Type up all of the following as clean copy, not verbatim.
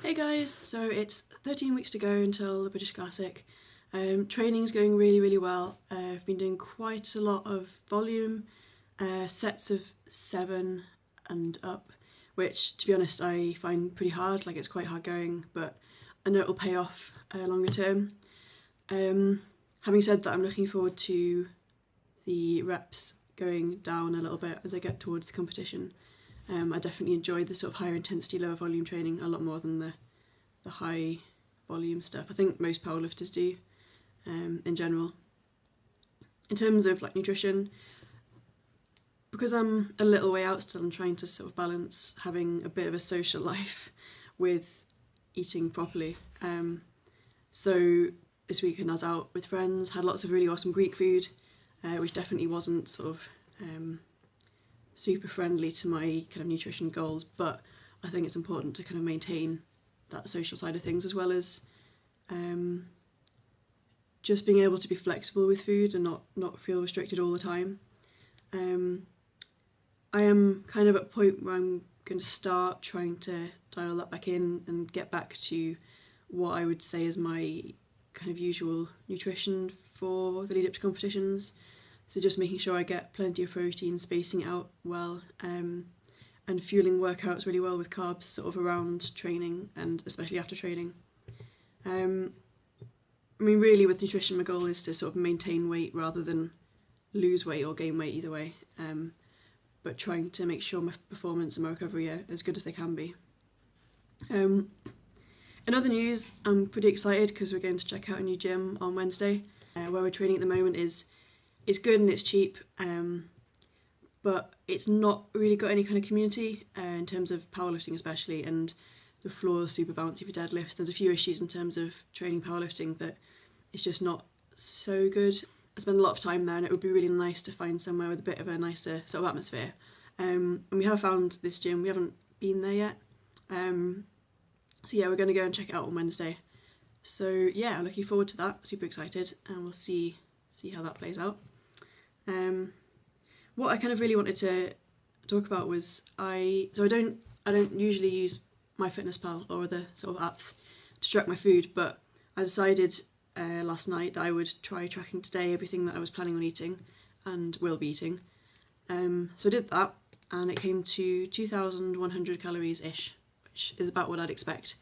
Hey guys, so it's 13 weeks to go until the British Classic. Training's going really well. I've been doing quite a lot of volume, sets of 7 and up, which to be honest I find pretty hard, like it's quite hard going, but I know it'll pay off longer term. Having said that, I'm looking forward to the reps going down a little bit as I get towards the competition. I definitely enjoy the sort of higher intensity, lower volume training a lot more than the high volume stuff. I think most powerlifters do in general. In terms of like nutrition, because I'm a little way out still, I'm trying to sort of balance having a bit of a social life with eating properly. So this weekend I was out with friends, had lots of really awesome Greek food, which definitely wasn't sort of super friendly to my kind of nutrition goals, but I think it's important to kind of maintain that social side of things, as well as just being able to be flexible with food and not feel restricted all the time. I am kind of at a point where I'm going to start trying to dial that back in and get back to what I would say is my kind of usual nutrition for the lead up to competitions. So just making sure I get plenty of protein, spacing it out well, and fueling workouts really well with carbs sort of around training and especially after training. I mean, really with nutrition my goal is to sort of maintain weight rather than lose weight or gain weight, either way, but trying to make sure my performance and my recovery are as good as they can be. In other news, I'm pretty excited because we're going to check out a new gym on Wednesday. Where we're training at the moment is good and it's cheap, but it's not really got any kind of community in terms of powerlifting especially, and the floor is super bouncy for deadlifts. There's a few issues in terms of training powerlifting that it's just not so good. I spend a lot of time there and it would be really nice to find somewhere with a bit of a nicer sort of atmosphere. And we have found this gym, we haven't been there yet. So yeah, we're going to go and check it out on Wednesday. So yeah, I'm looking forward to that, super excited, and we'll see how that plays out. What I kind of really wanted to talk about was I don't usually use MyFitnessPal or other sort of apps to track my food, but I decided last night that I would try tracking today everything that I was planning on eating and will be eating. So I did that and it came to 2,100 calories ish, which is about what I'd expect,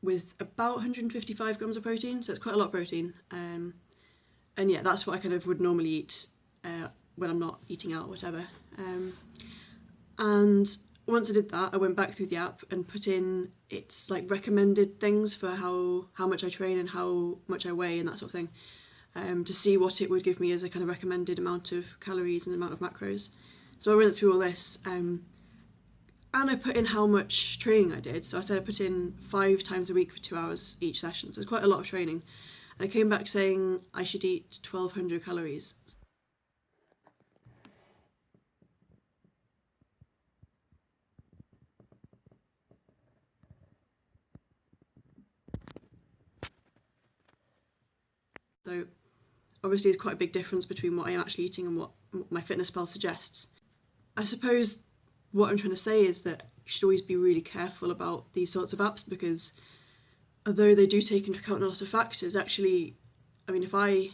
with about 155 grams of protein, so it's quite a lot of protein. And yeah, that's what I kind of would normally eat when I'm not eating out or whatever. And once I did that, I went back through the app and put in its like recommended things for how much I train and how much I weigh and that sort of thing, to see what it would give me as a kind of recommended amount of calories and amount of macros. So I went through all this, and I put in how much training I did. So I said I put in 5 times a week for 2 hours each session, so it's quite a lot of training. And I came back saying I should eat 1,200 calories. So obviously there's quite a big difference between what I'm actually eating and what MyFitnessPal suggests. I suppose what I'm trying to say is that you should always be really careful about these sorts of apps, because although they do take into account a lot of factors, actually, I mean, if I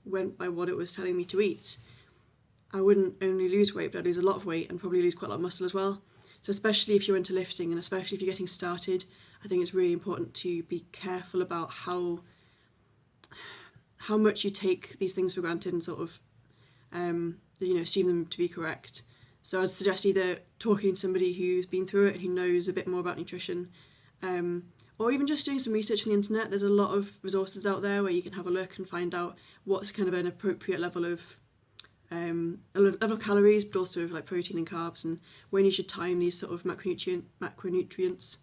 went by what it was telling me to eat, I wouldn't only lose weight, but I'd lose a lot of weight and probably lose quite a lot of muscle as well. So especially if you're into lifting and especially if you're getting started, I think it's really important to be careful about how much you take these things for granted and sort of assume them to be correct. So I'd suggest either talking to somebody who's been through it and who knows a bit more about nutrition, or even just doing some research on the internet. There's a lot of resources out there where you can have a look and find out what's kind of an appropriate level of calories, but also of like protein and carbs, and when you should time these sort of macronutrients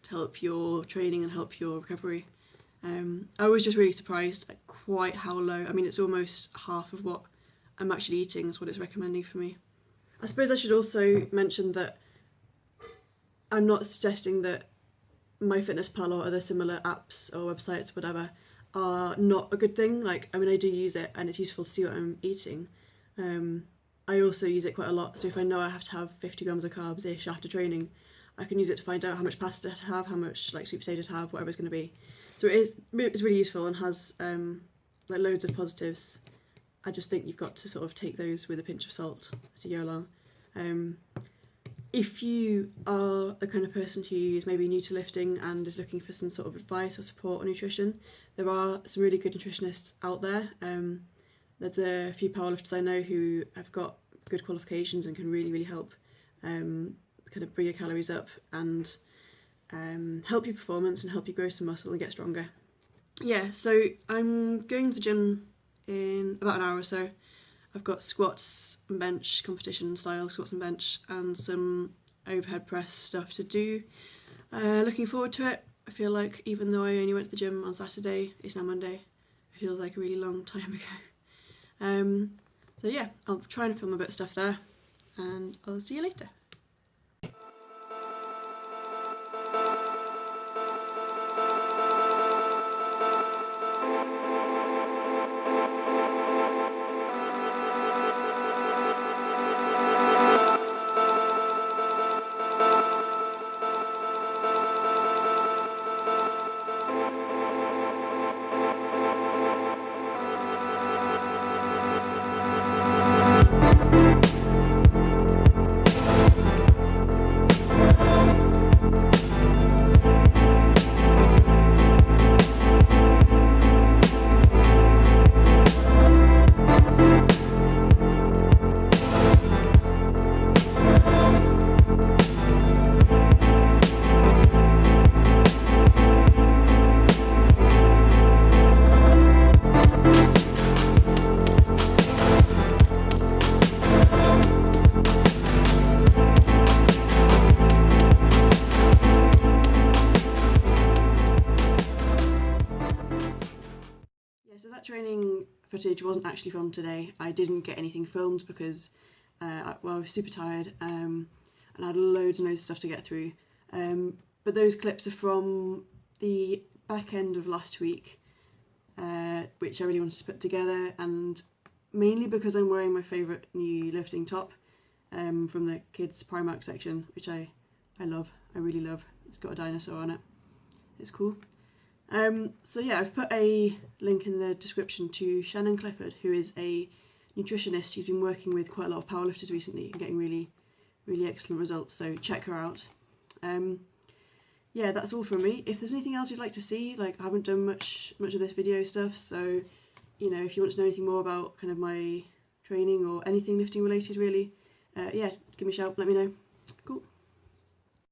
to help your training and help your recovery. I was just really surprised at quite how low. I mean, it's almost half of what I'm actually eating is what it's recommending for me. I suppose I should also mention that I'm not suggesting that MyFitnessPal or other similar apps or websites, whatever, are not a good thing. Like, I mean, I do use it and it's useful to see what I'm eating. I also use it quite a lot, so if I know I have to have 50 grams of carbs-ish after training, I can use it to find out how much pasta to have, how much like sweet potato to have, whatever it's going to be. So it's really useful and has like loads of positives. I just think you've got to sort of take those with a pinch of salt as you go along. If you are the kind of person who is maybe new to lifting and is looking for some sort of advice or support on nutrition, there are some really good nutritionists out there. There's a few powerlifters I know who have got good qualifications and can really help kind of bring your calories up and help your performance and help you grow some muscle and get stronger. Yeah, so I'm going to the gym in about an hour or so. I've got squats and bench, competition style squats and bench, and some overhead press stuff to do. Looking forward to it. I feel like even though I only went to the gym on Saturday, it's now Monday. It feels like a really long time ago. So yeah, I'll try and film a bit of stuff there, and I'll see you later. So that training footage wasn't actually filmed today. I didn't get anything filmed because I was super tired and I had loads and loads of stuff to get through. But those clips are from the back end of last week, which I really wanted to put together, and mainly because I'm wearing my favourite new lifting top from the kids Primark section, which I love, I really love. It's got a dinosaur on it. It's cool. So yeah, I've put a link in the description to Shannon Clifford, who is a nutritionist who's been working with quite a lot of powerlifters recently and getting really excellent results, so check her out. Yeah, that's all from me. If there's anything else you'd like to see, like I haven't done much of this video stuff, so you know, if you want to know anything more about kind of my training or anything lifting related really, yeah, give me a shout, let me know. Cool.